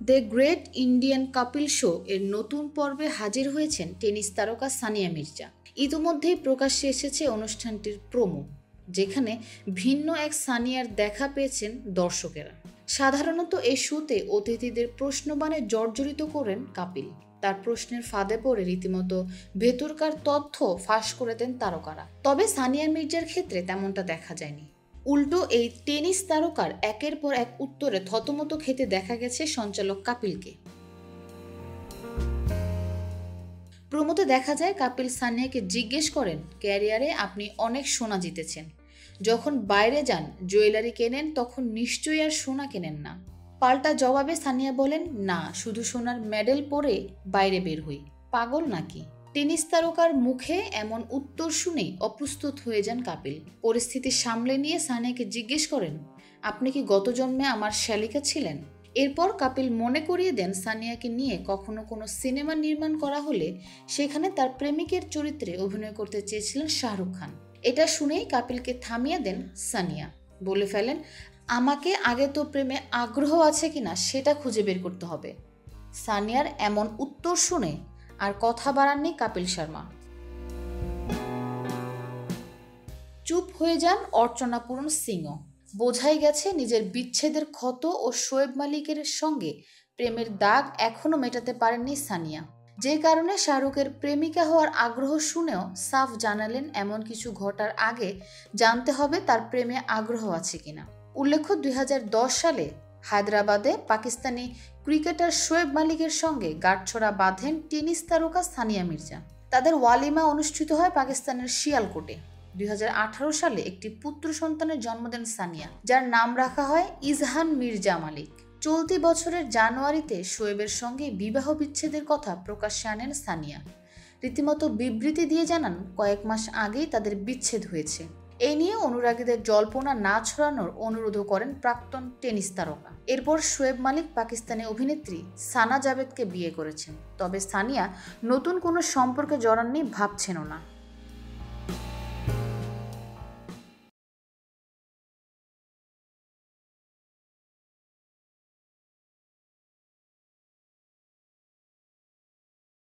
The great Indian Kapil show এর নতুন পর্বে হাজির হয়েছেন টেনিস তারকা সানিয়া মির্জা। ইতিমধ্যেই প্রকাশ্যে এসেছে অনুষ্ঠানটির প্রোমো, যেখানে ভিন্ন এক সানিয়ার দেখা পেয়েছেন দর্শকেরা। সাধারণত এই শোতে অতিথিদের প্রশ্নবাণে জর্জরিত করেন কাপিল। তার প্রশ্নের ফাঁদে পড়ে রীতিমতো ভেতরকার তথ্য ফাঁস করে দেন তারকারা। তবে সানিয়া মির্জার ক্ষেত্রে তেমনটা দেখা যায়নি। উল্টো এই টেনিস তারকার একের পর এক উত্তরে থতমত খেতে দেখা গেছে সঞ্চালক কাপিলকে। প্রোমোতে দেখা যায় কাপিল সানিয়াকে জিজ্ঞেস করেন, ক্যারিয়ারে আপনি অনেক সোনা জিতেছেন, যখন বাইরে যান জুয়েলারি কেনেন তখন নিশ্চয়ই আর সোনা কেনেন না। পাল্টা জবাবে সানিয়া বলেন, না, শুধু সোনার মেডেল পরে বাইরে বের হই, পাগল নাকি? টেনিস তারকার মুখে এমন উত্তর শুনেই অপ্রস্তুত হয়ে যান কাপিল। পরিস্থিতি সামলে নিয়ে সানিয়াকে জিজ্ঞেস করেন, আপনি কি গত জন্মে আমার শ্যালিকা ছিলেন? এরপর কাপিল মনে করিয়ে দেন সানিয়াকে নিয়ে কখনো কোনো সিনেমা নির্মাণ করা হলে সেখানে তার প্রেমিকের চরিত্রে অভিনয় করতে চেয়েছিলেন শাহরুখ খান। এটা শুনেই কাপিলকে থামিয়ে দেন সানিয়া। বলে ফেলেন, আমাকে আগে তো প্রেমে আগ্রহ আছে কিনা সেটা খুঁজে বের করতে হবে। সানিয়ার এমন উত্তর শুনে আর কথা বাড়াননি কাপিল শর্মা। চুপ হয়ে যান অর্চনা পূরণ সিংও। বোঝাই গেছে নিজের বিচ্ছেদের ক্ষত ও শোয়েব মালিকের সঙ্গে প্রেমের দাগ এখনও মেটাতে পারেননি সানিয়া। যে কারণে শাহরুখের প্রেমিকা হওয়ার আগ্রহ শুনেও সাফ জানালেন এমন কিছু ঘটার আগে জানতে হবে তার প্রেমে আগ্রহ আছে কিনা। উল্লেখ্য, 2010 সালে হায়দ্রাবাদে পাকিস্তানি ক্রিকেটার শোয়েব মালিকের সঙ্গে গাঁটছড়া বাঁধেন টেনিস তারকা সানিয়া মির্জা। তাদের ওয়ালিমা অনুষ্ঠিত হয় পাকিস্তানের শিয়ালকোটে। 2018 সালে একটি পুত্র সন্তানের জন্ম দেন সানিয়া, যার নাম রাখা হয় ইজহান মির্জা মালিক। চলতি বছরের জানুয়ারিতে শোয়েবের সঙ্গে বিবাহ বিচ্ছেদের কথা প্রকাশ্যে আনেন সানিয়া। রীতিমতো বিবৃতি দিয়ে জানান কয়েক মাস আগেই তাদের বিচ্ছেদ হয়েছে। এই নিয়ে অনুরাগীদের জল্পনা না ছড়ানোর অনুরোধও করেন প্রাক্তন টেনিস তারকা। এরপর শোয়েব মালিক পাকিস্তানি অভিনেত্রী সানা জাভেদকে বিয়ে করেছেন। তবে সানিয়া নতুন কোনো সম্পর্কে জড়াননি ভাবছেনও না।